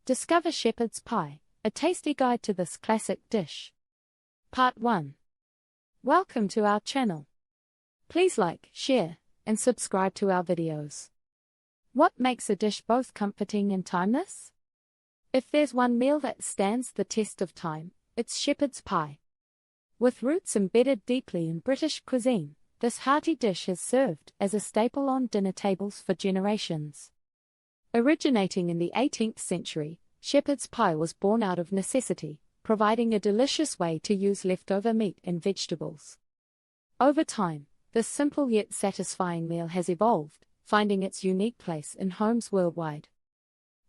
Discover shepherd's pie, a tasty guide to this classic dish. Part 1. Welcome to our channel. Please like, share, and subscribe to our videos. What makes a dish both comforting and timeless? If there's one meal that stands the test of time, it's shepherd's pie. With roots embedded deeply in British cuisine, this hearty dish has served as a staple on dinner tables for generations. Originating in the 18th century, shepherd's pie was born out of necessity, providing a delicious way to use leftover meat and vegetables. Over time, this simple yet satisfying meal has evolved, finding its unique place in homes worldwide.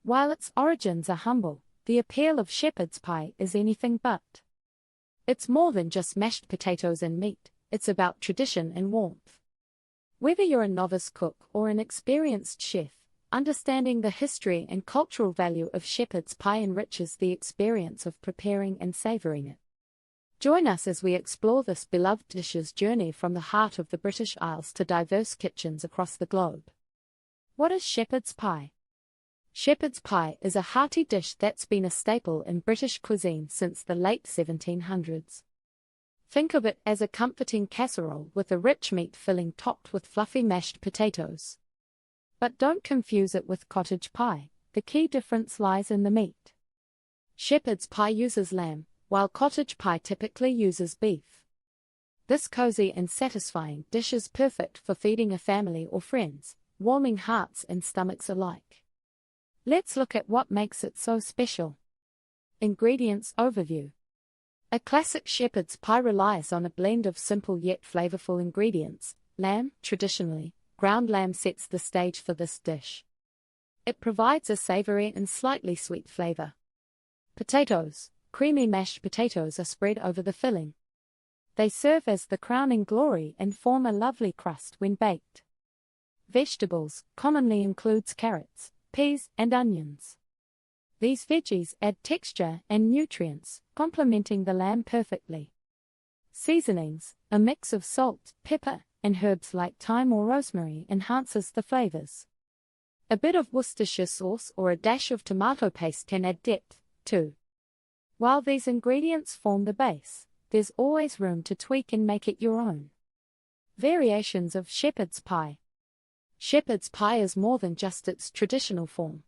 While its origins are humble, the appeal of shepherd's pie is anything but. It's more than just mashed potatoes and meat, it's about tradition and warmth. Whether you're a novice cook or an experienced chef, understanding the history and cultural value of shepherd's pie enriches the experience of preparing and savoring it. Join us as we explore this beloved dish's journey from the heart of the British Isles to diverse kitchens across the globe. What is shepherd's pie? Shepherd's pie is a hearty dish that's been a staple in British cuisine since the late 1700s. Think of it as a comforting casserole with a rich meat filling topped with fluffy mashed potatoes. But don't confuse it with cottage pie, the key difference lies in the meat. Shepherd's pie uses lamb, while cottage pie typically uses beef. This cozy and satisfying dish is perfect for feeding a family or friends, warming hearts and stomachs alike. Let's look at what makes it so special. Ingredients overview. A classic shepherd's pie relies on a blend of simple yet flavorful ingredients. Lamb, traditionally, ground lamb sets the stage for this dish. It provides a savory and slightly sweet flavor. Potatoes, creamy mashed potatoes are spread over the filling. They serve as the crowning glory and form a lovely crust when baked. Vegetables commonly includes carrots, peas, and onions. These veggies add texture and nutrients, complementing the lamb perfectly. Seasonings, a mix of salt, pepper, and herbs like thyme or rosemary enhances the flavors. A bit of Worcestershire sauce or a dash of tomato paste can add depth, too. While these ingredients form the base, there's always room to tweak and make it your own. Variations of shepherd's pie. Shepherd's pie is more than just its traditional form.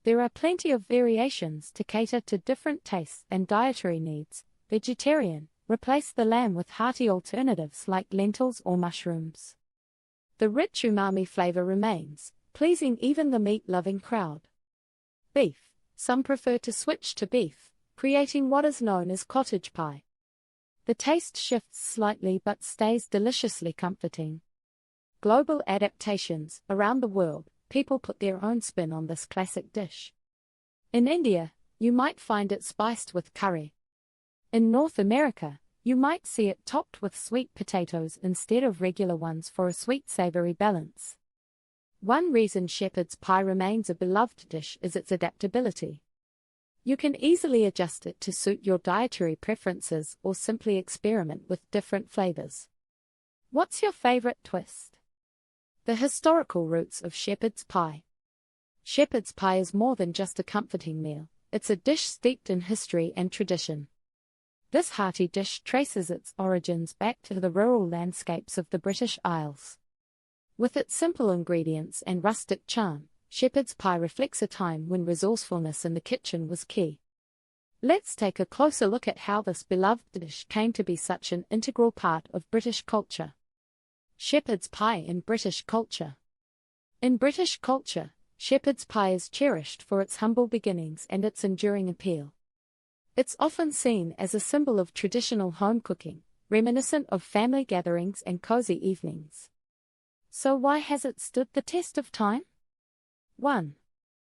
There are plenty of variations to cater to different tastes and dietary needs. Vegetarian, replace the lamb with hearty alternatives like lentils or mushrooms. The rich umami flavor remains, pleasing even the meat-loving crowd. Beef, some prefer to switch to beef, creating what is known as cottage pie. The taste shifts slightly but stays deliciously comforting. Global adaptations. Around the world, people put their own spin on this classic dish. In India, you might find it spiced with curry. In North America, you might see it topped with sweet potatoes instead of regular ones for a sweet-savory balance. One reason shepherd's pie remains a beloved dish is its adaptability. You can easily adjust it to suit your dietary preferences or simply experiment with different flavors. What's your favorite twist? The historical roots of shepherd's pie. Shepherd's pie is more than just a comforting meal, it's a dish steeped in history and tradition. This hearty dish traces its origins back to the rural landscapes of the British Isles. With its simple ingredients and rustic charm, shepherd's pie reflects a time when resourcefulness in the kitchen was key. Let's take a closer look at how this beloved dish came to be such an integral part of British culture. Shepherd's pie in British culture. In British culture, shepherd's pie is cherished for its humble beginnings and its enduring appeal. It's often seen as a symbol of traditional home cooking, reminiscent of family gatherings and cozy evenings. So why has it stood the test of time? 1.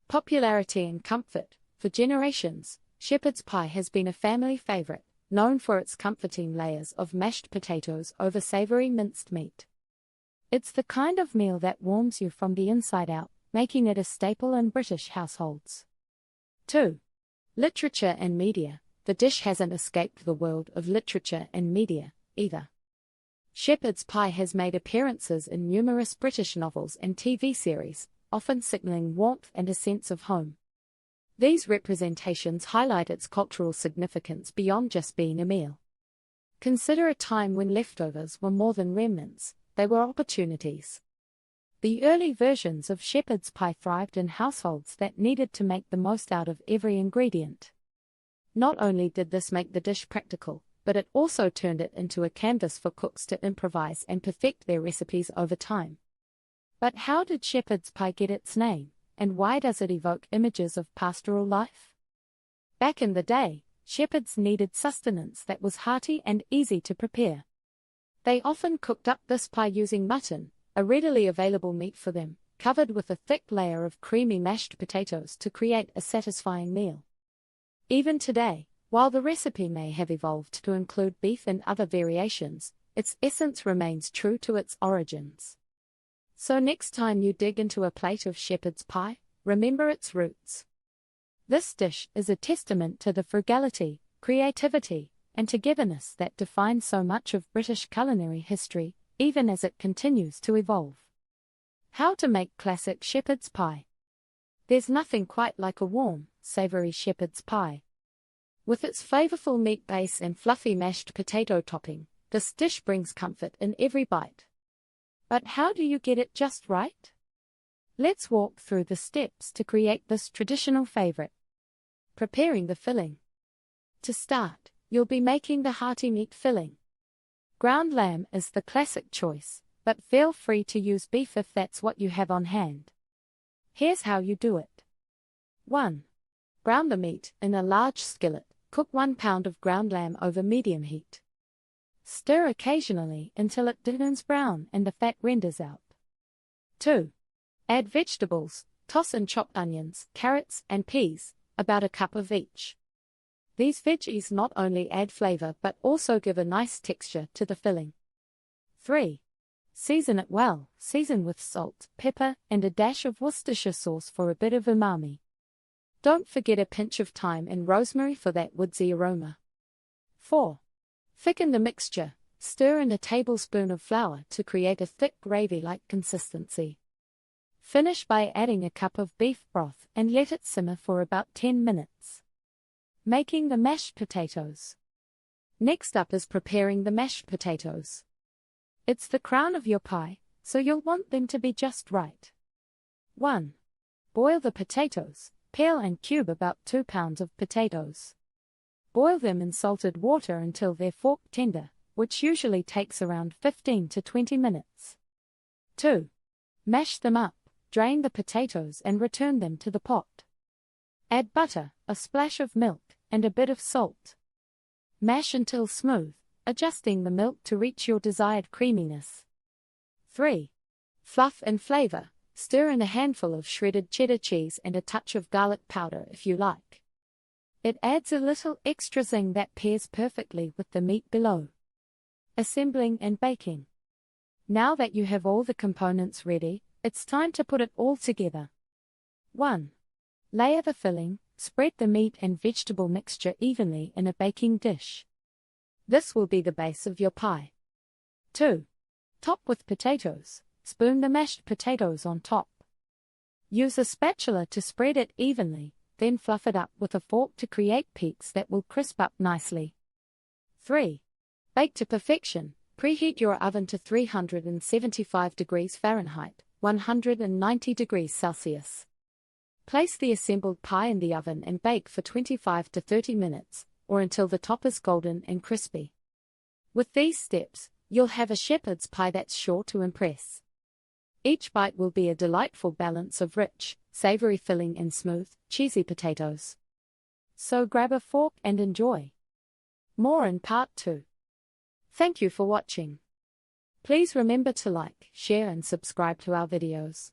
Popularity and comfort. For generations, shepherd's pie has been a family favorite, known for its comforting layers of mashed potatoes over savory minced meat. It's the kind of meal that warms you from the inside out, making it a staple in British households. 2. Literature and media. The dish hasn't escaped the world of literature and media, either. Shepherd's pie has made appearances in numerous British novels and TV series, often signaling warmth and a sense of home. These representations highlight its cultural significance beyond just being a meal. Consider a time when leftovers were more than remnants, they were opportunities. The early versions of shepherd's pie thrived in households that needed to make the most out of every ingredient. Not only did this make the dish practical, but it also turned it into a canvas for cooks to improvise and perfect their recipes over time. But how did shepherd's pie get its name, and why does it evoke images of pastoral life? Back in the day, shepherds needed sustenance that was hearty and easy to prepare. They often cooked up this pie using mutton, a readily available meat for them, covered with a thick layer of creamy mashed potatoes to create a satisfying meal. Even today, while the recipe may have evolved to include beef and other variations, its essence remains true to its origins. So next time you dig into a plate of shepherd's pie, remember its roots. This dish is a testament to the frugality, creativity, and togetherness that define so much of British culinary history, even as it continues to evolve. How to make classic shepherd's pie. There's nothing quite like a warm, savory shepherd's pie. With its flavorful meat base and fluffy mashed potato topping, this dish brings comfort in every bite. But how do you get it just right? Let's walk through the steps to create this traditional favorite. Preparing the filling. To start, you'll be making the hearty meat filling. Ground lamb is the classic choice, but feel free to use beef if that's what you have on hand. Here's how you do it. 1. Brown the meat in a large skillet. Cook 1 pound of ground lamb over medium heat. Stir occasionally until it turns brown and the fat renders out. 2. Add vegetables. Toss in chopped onions, carrots, and peas, about a cup of each. These veggies not only add flavor but also give a nice texture to the filling. 3. Season it well. Season with salt, pepper, and a dash of Worcestershire sauce for a bit of umami. Don't forget a pinch of thyme and rosemary for that woodsy aroma. 4. Thicken the mixture. Stir in a tablespoon of flour to create a thick gravy-like consistency. Finish by adding a cup of beef broth and let it simmer for about 10 minutes. Making the mashed potatoes. Next up is preparing the mashed potatoes. It's the crown of your pie, so you'll want them to be just right. 1. Boil the potatoes. Peel and cube about 2 pounds of potatoes. Boil them in salted water until they're fork tender, which usually takes around 15 to 20 minutes. 2. Mash them up, drain the potatoes and return them to the pot. Add butter, a splash of milk, and a bit of salt. Mash until smooth, adjusting the milk to reach your desired creaminess. 3. Fluff and flavor. Stir in a handful of shredded cheddar cheese and a touch of garlic powder if you like. It adds a little extra zing that pairs perfectly with the meat below. Assembling and baking. Now that you have all the components ready, it's time to put it all together. 1. Layer the filling. Spread the meat and vegetable mixture evenly in a baking dish. This will be the base of your pie. 2. Top with potatoes. Spoon the mashed potatoes on top. Use a spatula to spread it evenly, then fluff it up with a fork to create peaks that will crisp up nicely. 3. Bake to perfection. Preheat your oven to 375 degrees Fahrenheit, 190 degrees Celsius. Place the assembled pie in the oven and bake for 25 to 30 minutes, or until the top is golden and crispy. With these steps, you'll have a shepherd's pie that's sure to impress. Each bite will be a delightful balance of rich, savory filling and smooth, cheesy potatoes. So grab a fork and enjoy. More in part 2. Thank you for watching. Please remember to like, share and subscribe to our videos.